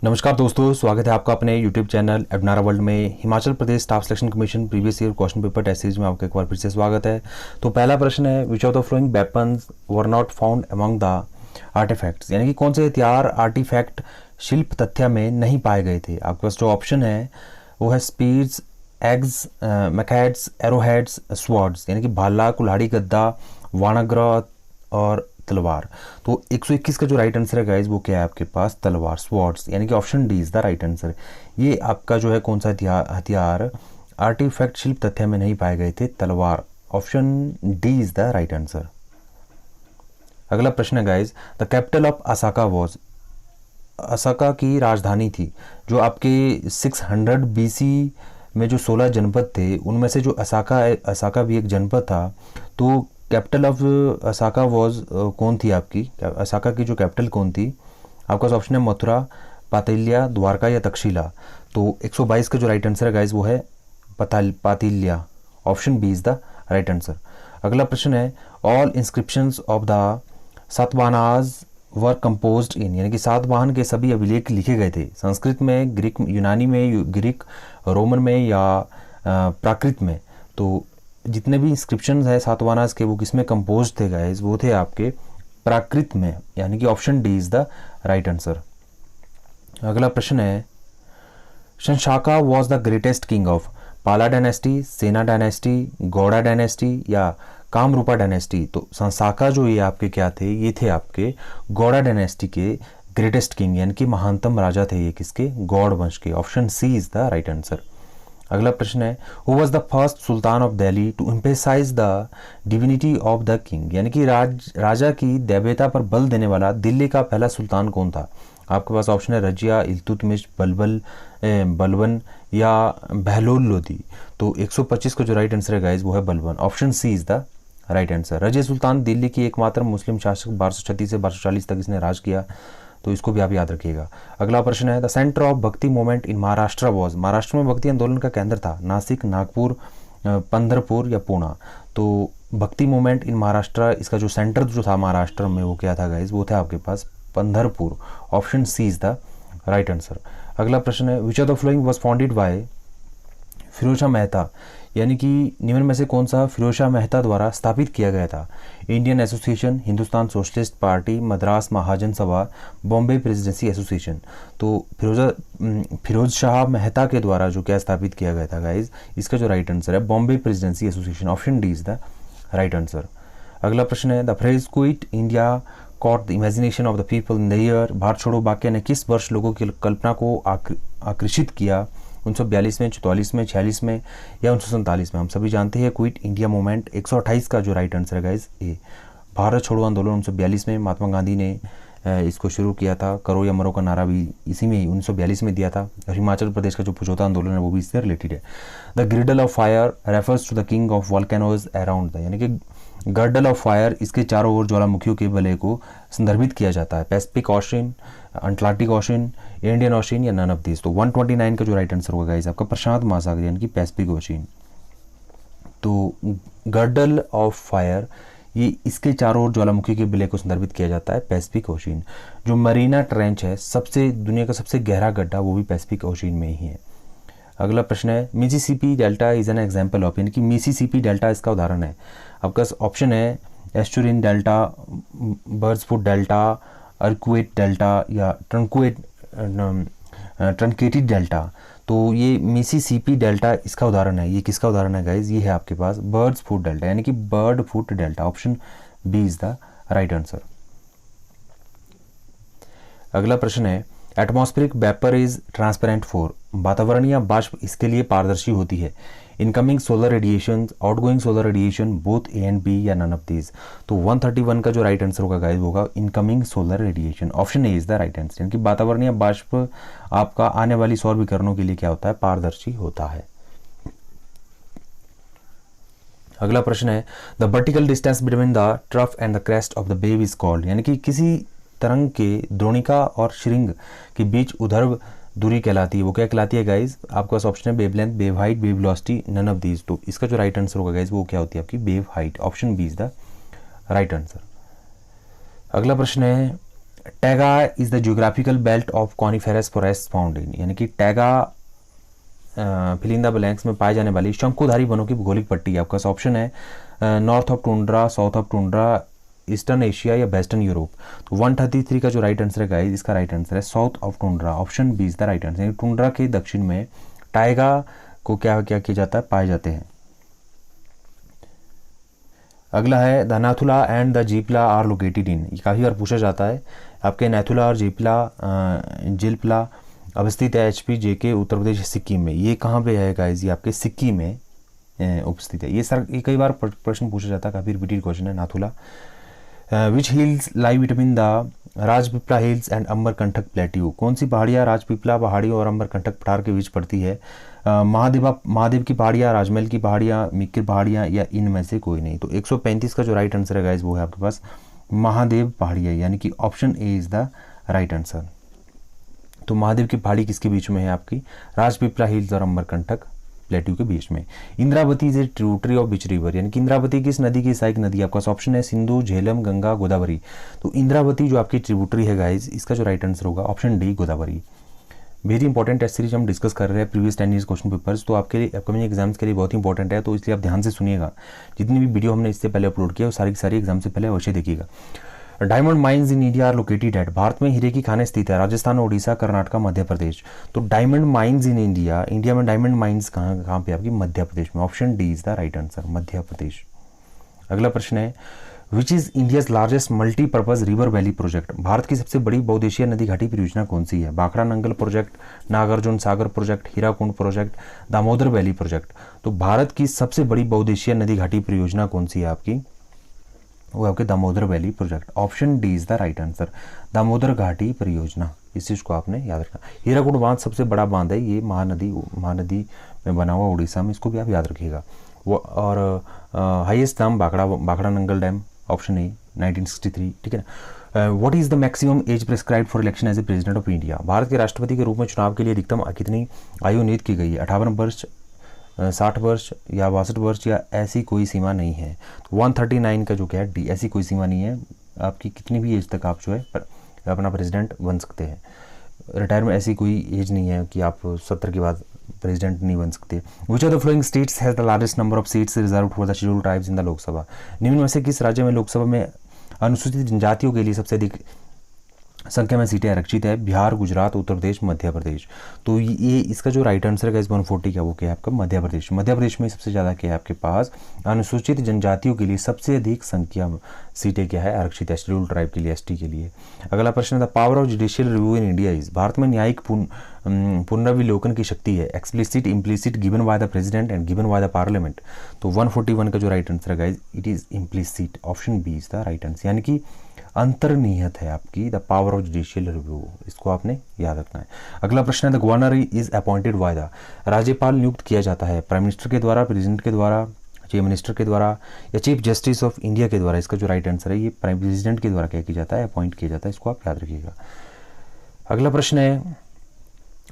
नमस्कार दोस्तों, स्वागत है आपका अपने YouTube चैनल एबनारा वर्ल्ड में। Himachal Pradesh staff selection commission previous year question paper test series में आपका एक बार फिर से स्वागत है। तो पहला प्रश्न है, which of the following weapons were not found among the artefacts, यानी कि कौन से हथियार आर्टिफैक्ट शिल्प तथ्य में नहीं पाए गए थे। आपके पास जो ऑप्शन है वो है स्पीड्स, एग्स, मैकेट्स, एरोहेड्स, स्वॉर्ड्स, यानी कि भाला, कुल्हाड़ी, गद्दा, वाणाग्र और तलवार। तो 121 का जो राइट आंसर है गाइज वो क्या है आपके पास, तलवार, स्वॉर्ड्स, यानी कि option D is the right answer. ये आपका जो है कौन सा हथियार आर्टिफैक्ट शिल्प तथ्य में नहीं पाए गए थे, तलवार। Option D is the right answer. अगला प्रश्न है guys, the capital of Osaka was, Osaka की राजधानी थी जो आपके 600 बीसी में जो 16 जनपद थे उनमें से जो असाका भी एक जनपद था। तो कैपिटल ऑफ असाका वॉज कौन थी आपकी, असाका की जो कैपिटल कौन थी। आपका ऑप्शन है मथुरा, पातिल्या, द्वारका या तक्षशिला। तो 122 का जो राइट आंसर है गाइज वो है पातिल्या। Option B is the right answer. अगला प्रश्न है, all inscriptions of the Satavahanas were composed in, यानी कि सातवाहन के सभी अभिलेख लिखे गए थे संस्कृत में, ग्रीक, यूनानी में, ग्रीक, रोमन में या प्राकृत में। तो जितने भी इंस्क्रिप्शन है सातवाहनाज के वो किसमें कंपोज थे गाइज, वो थे आपके प्राकृत में, यानी कि option D is the right answer. अगला प्रश्न है, Shashanka was the greatest king of Pala dynasty, Sena dynasty, Gauda dynasty या कामरूपा डायनेस्टी। तो शंशाका जो ये आपके क्या थे, ये थे आपके गौड़ा डायनेस्टी के ग्रेटेस्ट किंग, यानी कि महानतम राजा थे ये किसके, गौड़ वंश के। Option C is the right answer. अगला प्रश्न है, who was the first sultan of Delhi to emphasize the divinity of the king, यानी कि राजा की दैवता पर बल देने वाला दिल्ली का पहला सुल्तान कौन था। आपके पास ऑप्शन है रजिया, इल्तुतमिश, बलबन या बहलोल लोदी। तो 125 का जो राइट आंसर है गाइज वो है Balban. Option C is the right answer. Razia Sultan Delhi की एकमात्र मुस्लिम शासक, 1236 से 1240 तक इसने राज किया, तो इसको भी आप याद रखिएगा। अगला प्रश्न है, द सेंटर ऑफ भक्ति movement in Maharashtra was, Maharashtra में भक्ति आंदोलन का केंद्र था नासिक, नागपुर, पंढरपुर या पुणे। तो भक्ति मूवमेंट इन महाराष्ट्र, इसका जो सेंटर जो था महाराष्ट्र में वो क्या था गाइज, वो था आपके पास Pandharpur. Option C is the right answer. अगला प्रश्न है, which of the following was founded by Firoz Shah Mehta, यानी कि निम्न में से कौन सा फिरोज शाह मेहता द्वारा स्थापित किया गया था। Indian association, Hindustan socialist party, Madras Mahajan Sabha, Bombay presidency association. तो फिरोज शाह मेहता के द्वारा जो क्या स्थापित किया गया था गाइज, इसका जो राइट आंसर है Bombay presidency association. Option D is the right answer. अगला प्रश्न है, the phrase quit India caught the imagination of the people in the year, Bharat छोड़ो वाक्य ने किस वर्ष लोगों की कल्पना को आकर्षित किया, 1942 में, 44 में, 46 में या 1947 में। हम सभी जानते हैं क्विट इंडिया मूवमेंट 128 का जो राइट आंसर है गाइज ए। भारत छोड़ो आंदोलन 1942 में महात्मा गांधी ने इसको शुरू किया था। करो या मरो का नारा भी इसी में 1942 में दिया था। और हिमाचल प्रदेश का जो पुजोता आंदोलन है वो भी इससे रिलेटेड है। The griddle of fire refers to the king of volcanoes around the, यानी कि गर्डल ऑफ फायर इसके चारों ओर ज्वालामुखियों के वलय को संदर्भित किया जाता है। Pacific ocean, Atlantic ocean, Indian ocean या नन ऑफ दिस। तो 129 का जो राइट आंसर होगा गाइस आपका प्रशांत महासागर, यानी कि पैसिफिक ओशन। तो गर्डल ऑफ फायर ये इसके चारों ओर ज्वालामुखी के विलय को संदर्भित किया जाता है, पैसिफिक ओशन। जो मरीना ट्रेंच है, सबसे दुनिया का सबसे गहरा गड्ढा, वो भी पैसिफिक ओशन में ही है। अगला प्रश्न है, Mississippi delta is an example of, यानी कि मिसिसिपी डेल्टा इसका उदाहरण है। आपका ऑप्शन है एस्टुरिन डेल्टा, बर्ड्सफुट डेल्टा, अर्कुएट डेल्टा या ट्रंकेटेड डेल्टा। तो ये मिसिसिपी डेल्टा इसका उदाहरण है। ये किसका उदाहरण है गाइज, ये है आपके पास बर्ड्स फुट डेल्टा, यानी कि bird foot delta. Option B is the right answer. अगला प्रश्न है, atmospheric vapour is transparent for, वातावरणीय वाष्प इसके लिए पारदर्शी होती है। Incoming solar radiation, outgoing solar radiation, both A and B या नन ऑफ दीज। तो 131 का जो राइट आंसर होगा गाइस होगा incoming solar radiation. Option A is the right answer, यानी कि वातावरणीय वाष्प आपका आने वाली सौर विकिरणों के लिए क्या होता है, पारदर्शी होता है। अगला प्रश्न है, the vertical distance between the trough and the crest of the wave is called, यानी कि किसी तरंग के द्रोणिका और श्रृंग के बीच उधर्व दूरी कहलाती है, वो क्या कहलाती है गाइज। आपके पास ऑप्शन है wavelength, wave height, wave velocity, none of these. तो इसका जो राइट आंसर होगा गाइज वो क्या होती है आपकी wave height. Option B is the right answer. अगला प्रश्न है, taiga is the geographical belt of coniferous forest found in, यानी कि taiga fill in the blanks में पाए जाने वाली शंकुधारी वनों की भौगोलिक पट्टी है। आपका ऑप्शन है north of tundra, south of tundra, eastern Asia या वेस्टर्न यूरोप। तो 133 का जो राइट आंसर है गाइस, इसका राइट आंसर है south of tundra, option B is the right answer. Tundra के दक्षिण में टाइगा को क्या क्या किया जाता है, पाए जाते हैं। अगला है the Nathu La and the Jelep La are located in, ये काफ़ी बार पूछा जाता है। आपके नाथुला और जिलपला अवस्थित है HP JK उत्तर प्रदेश सिक्किम में। ये कहाँ पे है गाइस, ये आपके सिक्किम में उपस्थित है। ये कई बार प्रश्न पूछा जाता है, काफ़ी रिपीटेड क्वेश्चन है। Nathu La which hills lie between the Rajpipla hills and Amarkantak plateau, कौन सी पहाड़ियाँ राजपीपला पहाड़ियों और अमरकंटक पठार के बीच पड़ती है? महादेव की पहाड़ियाँ, राजमहल की पहाड़ियाँ, मिक्किर पहाड़ियाँ या इनमें से कोई नहीं। तो 135 का जो राइट आंसर है गाइस वो है आपके पास महादेव पहाड़ियाँ, यानी कि option A is the right answer. तो महादेव की पहाड़ी किसके बीच में है? आपकी राजपीपला हिल्स और अमरकंटक प्लेट्यू के बीच में। Indravati is a tributary of which river, यानी कि इंद्रावती किस नदी की सहायक नदी? आपका ऑप्शन है सिंधु, झेलम, गंगा, गोदावरी। तो इंद्रावती जो आपकी ट्रिब्यूटरी है गाइस, इसका जो राइट आंसर होगा option D Godavari. Very important test series हम डिस्कस कर रहे हैं प्रीवियस 10 ईयर्स क्वेश्चन पेपर्स, तो आपके लिए अपकमिंग एग्जाम्स के लिए बहुत इंपॉर्टेंट है, तो इसलिए आप ध्यान से सुनिएगा। जितनी भी वीडियो हमने इससे पहले अपलोड किया वो सारी की सारी एग्जाम से पहले अवश्य देखिएगा। Diamond mines in India are located at, Bharat में हीरे की खानें स्थित है राजस्थान, ओडिशा, कर्नाटक, मध्य प्रदेश। तो डायमंड माइंस इन इंडिया में डायमंड माइंस कहाँ पे? आपकी मध्य प्रदेश में, option D is the right answer, Madhya Pradesh. अगला प्रश्न है which is India's largest multipurpose river valley project, Bharat की सबसे बड़ी बहुउद्देशीय नदी घाटी परियोजना कौन सी है? Bhakra Nangal project, Nagarjuna Sagar project, Hirakud project, Damodar valley project. तो भारत की सबसे बड़ी बहुउद्देशीय नदी घाटी परियोजना कौन सी है आपकी? वो आपके Damodar valley project, option D is the right answer, Damodar घाटी परियोजना। इस चीज़ को आपने याद रखना। हीराकुंड बांध सबसे बड़ा बांध है, ये महानदी में बना हुआ उड़ीसा में, इसको भी आप याद रखिएगा। वो और highest dam Bhakra Nangal dam, option A 1963, ठीक है ना। What is the maximum age prescribed for election as a president of India, Bharat के राष्ट्रपति के रूप में चुनाव के लिए अधिकतम कितनी आयु नियुक्त की गई है? 58 वर्ष, 60 वर्ष या 62 वर्ष या ऐसी कोई सीमा नहीं है। तो 139 का जो क्या है डी, ऐसी कोई सीमा नहीं है। आपकी कितनी भी एज तक आप जो है अपना प्रेसिडेंट बन सकते हैं। रिटायरमेंट ऐसी कोई एज नहीं है कि आप 70 के बाद प्रेसिडेंट नहीं बन सकते। विच of the flowing states has the largest number of seats reserved for the scheduled tribes in the Lok Sabha, निम्न में से किस राज्य में लोकसभा में अनुसूचित जनजातियों के लिए सबसे अधिक संख्या में सीटें आरक्षित है? बिहार, गुजरात, उत्तर प्रदेश, मध्य प्रदेश। तो ये इसका जो राइट आंसर है इस 140 का वो क्या है आपका? मध्य प्रदेश। मध्य प्रदेश में सबसे ज़्यादा क्या है आपके पास? अनुसूचित जनजातियों के लिए सबसे अधिक संख्या सीटें क्या है आरक्षित है, शेड्यूल्ड ट्राइब के लिए, ST के लिए। अगला प्रश्न था power of judicial review in India is, Bharat में न्यायिक पुनर्विलोकन की शक्ति है explicit, implicit, given by the president and given by the parliament. तो 141 का जो राइट आंसर है guys, it is implicit, option B is the right answer, यानी कि अंतर्निहित है आपकी the power of judicial review, इसको आपने याद रखना है। अगला प्रश्न है the governor is appointed by the, राज्यपाल नियुक्त किया जाता है प्राइम मिनिस्टर के द्वारा, प्रेसिडेंट के द्वारा, चीफ मिनिस्टर के द्वारा या चीफ जस्टिस ऑफ इंडिया के द्वारा? इसका जो राइट आंसर है ये प्राइम प्रेसिडेंट के द्वारा क्या किया जाता है? अपॉइंट किया जाता है, इसको आप याद रखिएगा। अगला प्रश्न है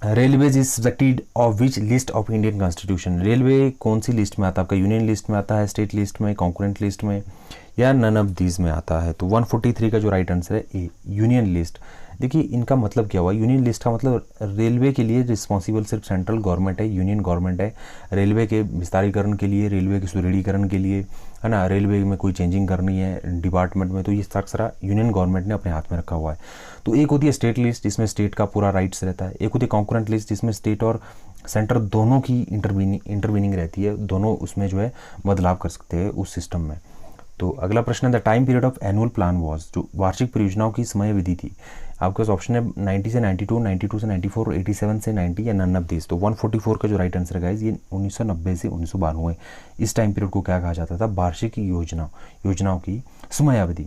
railways is subjected of which list of Indian constitution, railway कौन सी लिस्ट में आता है? आपका यूनियन लिस्ट में आता है, स्टेट लिस्ट में, कॉन्करेंट लिस्ट में या नन ऑफ दीज में आता है? तो 143 का जो राइट आंसर है ए यूनियन लिस्ट। देखिए इनका मतलब क्या हुआ? यूनियन लिस्ट का मतलब रेलवे के लिए रिस्पॉन्सिबल सिर्फ सेंट्रल गवर्नमेंट है, यूनियन गवर्नमेंट है। रेलवे के विस्तारीकरण के लिए, रेलवे के सुदृढ़ीकरण के लिए, है ना, रेलवे में कोई चेंजिंग करनी है डिपार्टमेंट में, तो ये सारा यूनियन गवर्नमेंट ने अपने हाथ में रखा हुआ है। तो एक होती है स्टेट लिस्ट जिसमें स्टेट का पूरा राइट्स रहता है, एक होती है कॉन्करेंट लिस्ट जिसमें स्टेट और सेंटर दोनों की इंटरवीनिंग रहती है, दोनों उसमें जो है बदलाव कर सकते हैं उस सिस्टम में। तो अगला प्रश्न है the time period of annual plan was, जो वार्षिक परियोजनाओं की समय विधि थी। आपके पास ऑप्शन है 90 से 92, 92 से 94, 87 से 90 या नन ऑफ दिस। तो 144 का जो राइट आंसर है ये 1990 से 1992 इस टाइम पीरियड को क्या कहा जाता था? वार्षिक योजनाओं की समयावधि।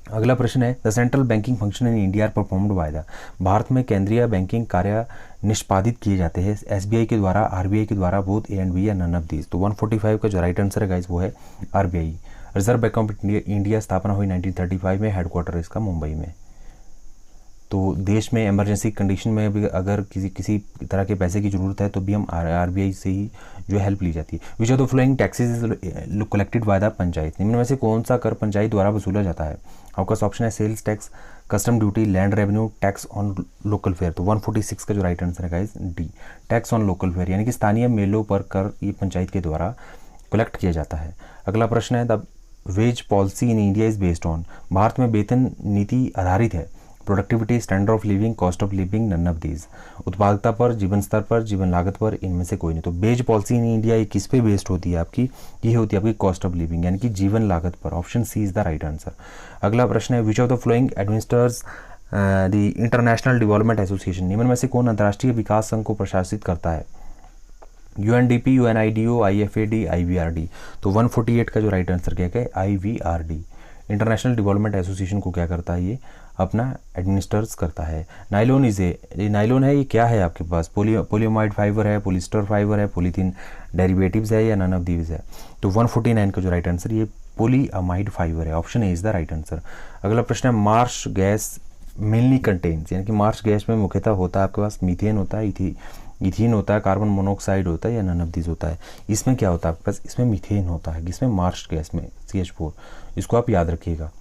अगला प्रश्न है the central banking function in India are performed by the, Bharat में केंद्रीय बैंकिंग कार्य निष्पादित किए जाते हैं SBI के द्वारा, RBI के द्वारा, बोथ A and B या नन ऑफ दिस। तो 145 का जो राइट आंसर है गाइस वो है RBI। Reserve bank of India स्थापना हुई 1935 में, हेडक्वार्टर इसका मुंबई में। तो देश में इमरजेंसी कंडीशन में भी अगर किसी तरह के पैसे की ज़रूरत है तो भी हम RBI से ही जो हेल्प ली जाती है। Which of the flowing taxes is collected by the panchayat, निम्न में से कौन सा कर पंचायत द्वारा वसूला जाता है? आपके पास ऑप्शन है sales tax, custom duty, land revenue, tax on local fare. तो 146 का जो राइट आंसर है guys D, tax on local fare, यानी कि स्थानीय मेलों पर कर ये पंचायत के द्वारा कलेक्ट किया जाता है। अगला प्रश्न है the wage policy in India is based on, Bharat में वेतन नीति आधारित है productivity, standard of living, cost of living, none of these, उत्पादकता पर, जीवन स्तर पर, जीवन लागत पर, इनमें से कोई नहीं। तो वेज पॉलिसी इन इंडिया ये किस पे बेस्ड होती है आपकी, ये होती है आपकी कॉस्ट ऑफ लिविंग यानी कि जीवन लागत पर। Option C is the right answer. अगला प्रश्न है which of the following administers the international development association, निम्न में से कौन अंतर्राष्ट्रीय विकास संघ को प्रशासित करता है, यूएनडीपी, यूएनआईडीओ, आईएफएडी, आईवीआरडी। तो 148 का जो राइट आंसर क्या है आईवीआरडी, इंटरनेशनल डेवलपमेंट एसोसिएशन को क्या करता है, ये अपना एडमिनिस्टर्स करता है। नाइलोन इज ये नाइलोन है, ये क्या है आपके पास, पोलियोमाइड फाइबर है, पोलिस्टर फाइबर है, पॉलीथीन डेरिवेटिव्स है या नन ऑफ दीज है। तो 149 का जो राइट आंसर ये पोलीअमाइड फाइबर है, option A is the right answer. अगला प्रश्न है मार्श गैस मेनली कंटेन्स, यानी कि मार्श गैस में मुख्यतः होता है आपके पास मीथेन होता है, इथीन होता है, कार्बन मोनोऑक्साइड होता है या नन ऑफ दीज होता है। इसमें क्या होता है आपके पास, इसमें मीथेन होता है, इसमें मार्श गैस में CH4, इसको आप याद रखिएगा।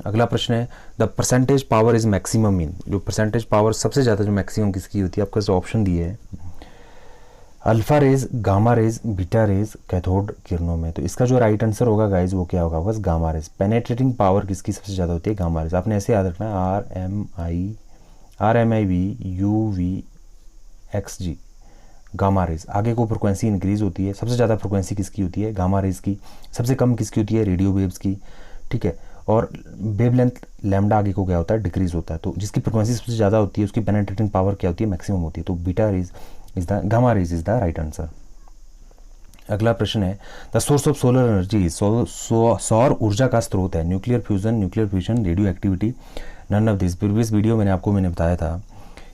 अगला प्रश्न है the percentage power is maximum in, जो परसेंटेज पावर सबसे ज़्यादा जो मैक्सिमम किसकी होती है, आपके पास ऑप्शन दिए है alpha rays, gamma rays, beta rays, cathode किरणों में। तो इसका जो राइट आंसर होगा गाइज वो क्या होगा, बस गामा रेज। पेनेट्रेटिंग पावर किसकी सबसे ज़्यादा होती है, गामा रेज। आपने ऐसे याद रखना है RMIV गामा रेज। आगे को फ्रिक्वेंसी इंक्रीज होती है, सबसे ज़्यादा फ्रिक्वेंसी किसकी होती है, गामा रेज की। सबसे कम किसकी होती है, रेडियो वेव्स की, ठीक है। और वेवलेंथ लैम्डा आगे को क्या होता है, डिक्रीज होता है। तो जिसकी फ्रिक्वेंसी सबसे ज़्यादा होती है उसकी पेनेट्रेटिंग पावर क्या होती है, मैक्सिमम होती है। तो beta rays is the, gamma rays is the right answer. अगला प्रश्न है the source of solar energy, सौर ऊर्जा का स्रोत है nuclear fusion, radioactivity, none of this. Previous video मैंने बताया था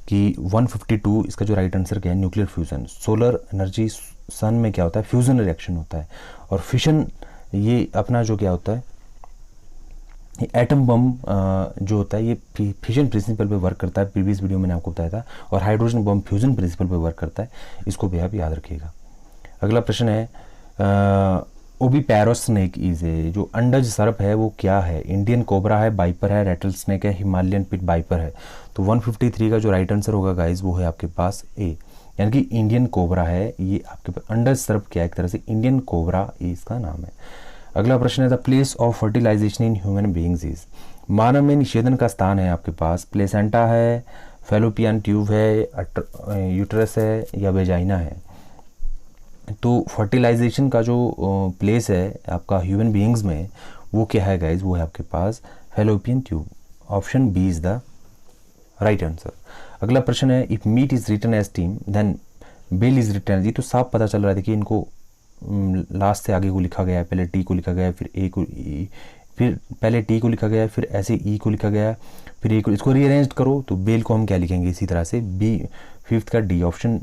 कि 152 इसका जो राइट आंसर क्या है, nuclear fusion. Solar energy sun में क्या होता है, फ्यूजन रिएक्शन होता है। और फिशन ये अपना जो क्या होता है, एटम बम जो होता है ये फिशन प्रिंसिपल पे वर्क करता है, प्रीवियस वीडियो मैंने आपको बताया था। और हाइड्रोजन बम फ्यूजन प्रिंसिपल पे वर्क करता है, इसको भी आप याद रखिएगा। अगला प्रश्न है ओविपैरस स्नेक इज ए, जो अंडज सर्प है वो क्या है, इंडियन कोबरा है, बाइपर है, रेटल स्नेक है, हिमालयन पिट बाइपर है। तो 153 का जो राइट आंसर होगा गाइज वो है आपके पास ए, यानी कि इंडियन कोबरा है ये आपके पास। अंडज सर्प क्या है, एक तरह से इंडियन कोबरा ये इसका नाम है। अगला प्रश्न है the place of fertilisation in human beings is, मानव में निषेधन का स्थान है आपके पास प्लेसेंटा है, फेलोपियन ट्यूब है, यूट्रस है या वेजाइना है। तो फर्टिलाइजेशन का जो प्लेस है आपका ह्यूमन बीइंग्स में वो क्या है गाइज, वो है आपके पास fallopian tube. Option B is the right answer. अगला प्रश्न है if meat is written as team then bill is written, ये तो साफ पता चल रहा है। देखिए इनको लास्ट से आगे को लिखा गया है, पहले टी को लिखा गया है, फिर ए को, फिर पहले टी को लिखा गया है, फिर ऐसे ई को लिखा गया है, फिर ए को, इसको रीअरेंज करो तो बेल को हम क्या लिखेंगे इसी तरह से, बी, फिफ्थ का D, option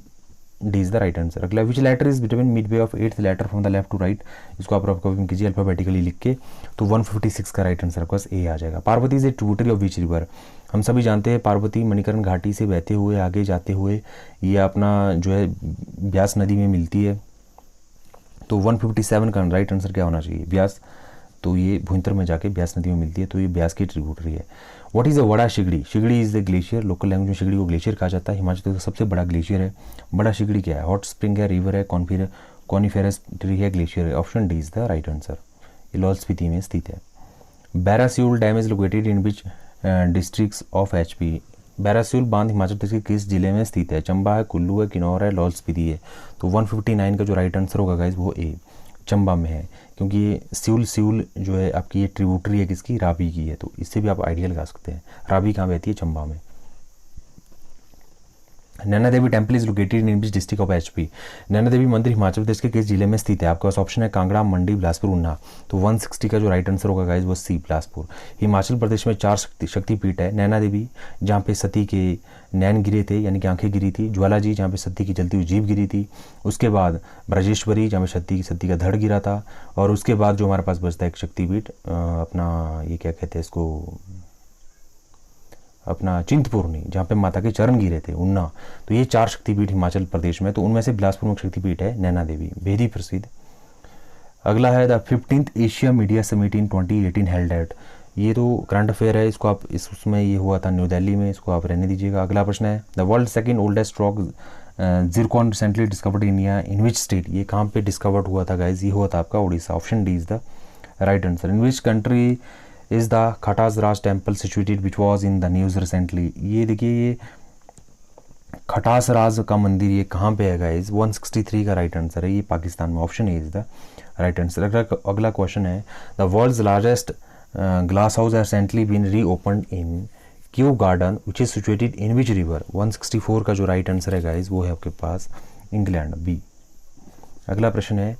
D is the right answer. अगला which letter is between mid way of 8th letter from the left to right, इसको आप कॉपी कीजिए अल्फाबेटिकली लिख के। तो 156 का राइट आंसर आपके पास ए आ जाएगा। Parvati is a tributary of which river, हम सभी जानते हैं पार्वती मणिकरण घाटी से बहते हुए आगे जाते हुए ये अपना जो है ब्यास नदी में मिलती है। तो 157 का राइट आंसर क्या होना चाहिए, ब्यास। तो ये भुंतर में जाके ब्यास नदी में मिलती है, तो ये ब्यास की ट्रिब्यूटरी है। What is a Bara Shigri, Shigri is the glacier, local language में शिगड़ी को ग्लेशियर कहा जाता है, हिमाचल प्रदेश का सबसे बड़ा ग्लेशियर है। बड़ा शिगड़ी क्या है, हॉट स्प्रिंग है, रिवर है, कॉनिफेरस ट्री है, ग्लेशियर है। Option D is the right answer, ये लाहौल स्पीति में स्थित है। Bairasiul dam is located in which districts of HP, Bairasiul बांध हिमाचल प्रदेश के किस जिले में स्थित है, चंबा है, कुल्लू है, किन्नौर है, लाहौल स्पीति है। तो 159 का जो राइट आंसर होगा गाइज वो ए, चंबा में है, क्योंकि ये सिउल जो है आपकी ये ट्रिब्यूटरी है किसकी, रावी की है। तो इससे भी आप आइडिया लगा सकते हैं रावी कहाँ बहती है, चंबा में। Naina Devi temple is located in which district of HP, Naina Devi मंदिर हिमाचल प्रदेश के किस जिले में स्थित है, आपके पास ऑप्शन है कांगड़ा, मंडी, बिलासपुर, ऊना। तो 160 का जो राइट आंसर होगा गाइज वो सी, बिलासपुर। हिमाचल प्रदेश में 4 शक्तिपीठ है, नैना देवी जहाँ पे सती के नैन गिरे थे यानी कि आंखें गिरी थी, ज्वाला जी जहाँ पे सती की जलती हुई जीभ गिरी थी, उसके बाद ब्रजेश्वरी जहाँ पे सती का धड़ गिरा था, और उसके बाद जो हमारे पास बचता है एक शक्तिपीठ अपना ये क्या कहते हैं इसको, अपना चिंतपूर्णी जहाँ पे माता के चरण गिरे थे, उन्ना। तो ये 4 शक्तिपीठ हिमाचल प्रदेश में, तो उनमें से बिलासपुर में शक्तिपीठ है नैना देवी, बेहद प्रसिद्ध। अगला है the 15th Asia media summit in 2018 held at, ये तो करंट अफेयर है, इसको आप उसमें ये हुआ था न्यू दिल्ली में, इसको आप रहने दीजिएगा। अगला प्रश्न है the world second oldest rock Zircon recently discovered in India in which state. ये कहाँ पे डिस्कवर्ड हुआ था गाइज? ये हुआ था आपका Orissa. Option D is the right answer. In which country is the Katas Raj temple situated which was in the news recently. ये देखिए, ये खटास राज का मंदिर ये कहाँ पे है गाइज? 163 का राइट आंसर है, ये पाकिस्तान में। Option A is the right answer. अगला क्वेश्चन है the world's largest glass house recently been reopened in Kew garden which is situated in which river. 164 का जो राइट आंसर है गाइज वो है आपके पास इंग्लैंड, बी। अगला प्रश्न है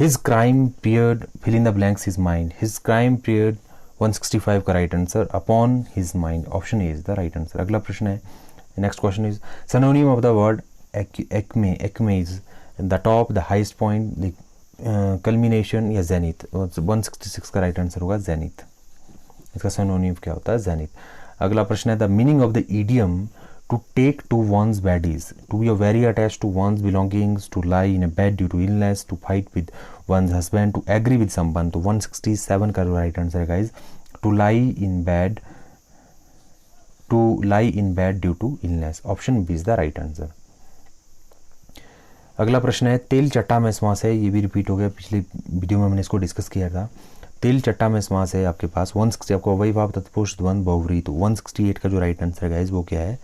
his crime period fill in the blanks his mind. His crime period 165 का right answer upon his mind. Option A is the right answer. अगला प्रश्न है next question is synonym of the word acme। acme is the top, the highest point, the culmination या zenith। 166 का right answer होगा zenith। इसका synonym क्या होता है? zenith। अगला प्रश्न है the meaning of the idiom to take to one's bed is to be very attached to one's belongings, to lie in a bed due to illness, to fight with one's husband, to agree with someone। तो 167 का right answer है guys to lie in bed, to lie in bed due to illness। Option B is the right answer. अगला प्रश्न है तेल चट्टा में समास है। ये भी रिपीट हो गया, पिछले वीडियो में मैंने इसको डिस्कस किया था। तेल चट्टा में समास है आपके पास 160, आपको अव्ययभाव तत्पुरुष द्वंद्व बहुव्रीहि। तो 168 का जो राइट आंसर है गाइस वो क्या है?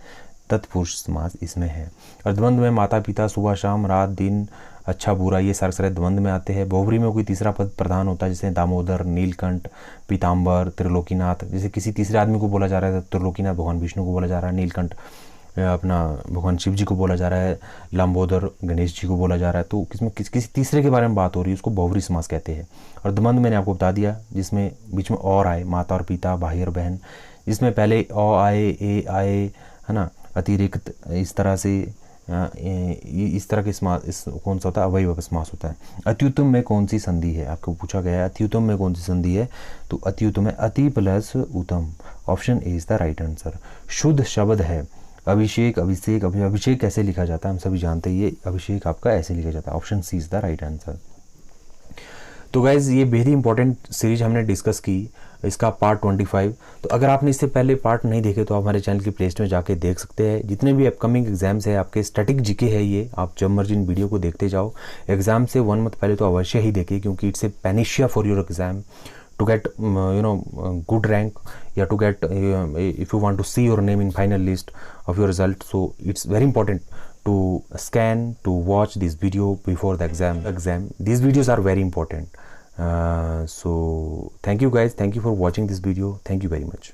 तत्पुरुष समास इसमें है। और द्वंद्व में माता पिता, सुबह शाम, रात दिन, अच्छा बुरा, ये सारे द्वंद्व में आते हैं। बहुव्रीहि में कोई तीसरा पद प्रधान होता है, जैसे दामोदर, नीलकंठ, पीताम्बर, त्रिलोकीनाथ। जैसे किसी तीसरे आदमी को बोला जा रहा है तो त्रिलोकीनाथ भगवान विष्णु को बोला जा रहा है, नीलकंठ अपना भगवान शिव जी को बोला जा रहा है, लंबोदर गणेश जी को बोला जा रहा है। तो किसमें किसी तीसरे के बारे में बात हो रही है, उसको बहुव्रीहि समास कहते हैं। और द्वंद्व मैंने आपको बता दिया जिसमें बीच में और आए, माता और पिता, भाई और बहन, जिसमें पहले अ आए, ए आए, है ना, अतिरिक्त, इस तरह से इस तरह के समास इस कौन सा होता है? अवयव समास होता है। अत्युत्तम में कौन सी संधि है? आपको पूछा गया है अत्युत्तम में कौन सी संधि है? तो अत्युत्तम में अति प्लस उत्तम। Option A is the right answer. शुद्ध शब्द है अभिषेक, अभिषेक, अभिषेक कैसे लिखा जाता है हम सभी जानते हैं, ये अभिषेक आपका ऐसे लिखा जाता है। Option C is the right answer. तो गाइज ये वेरी इंपॉर्टेंट सीरीज हमने डिस्कस की, इसका पार्ट 25। तो अगर आपने इससे पहले पार्ट नहीं देखे तो आप हमारे चैनल की प्लेलिस्ट में जाके देख सकते हैं। जितने भी अपकमिंग एग्जाम्स है आपके, स्टैटिक जीके है ये, आप जब मर्जी इन वीडियो को देखते जाओ। एग्जाम से 1 मंथ पहले तो अवश्य ही देखें, क्योंकि it's a panacea for your exam to get good rank, yeah, to get if you want to see your name in final list of your result. So it's very important to scan, to watch this video before the exam. These videos are very important. So thank you guys, thank you for watching this video, thank you very much.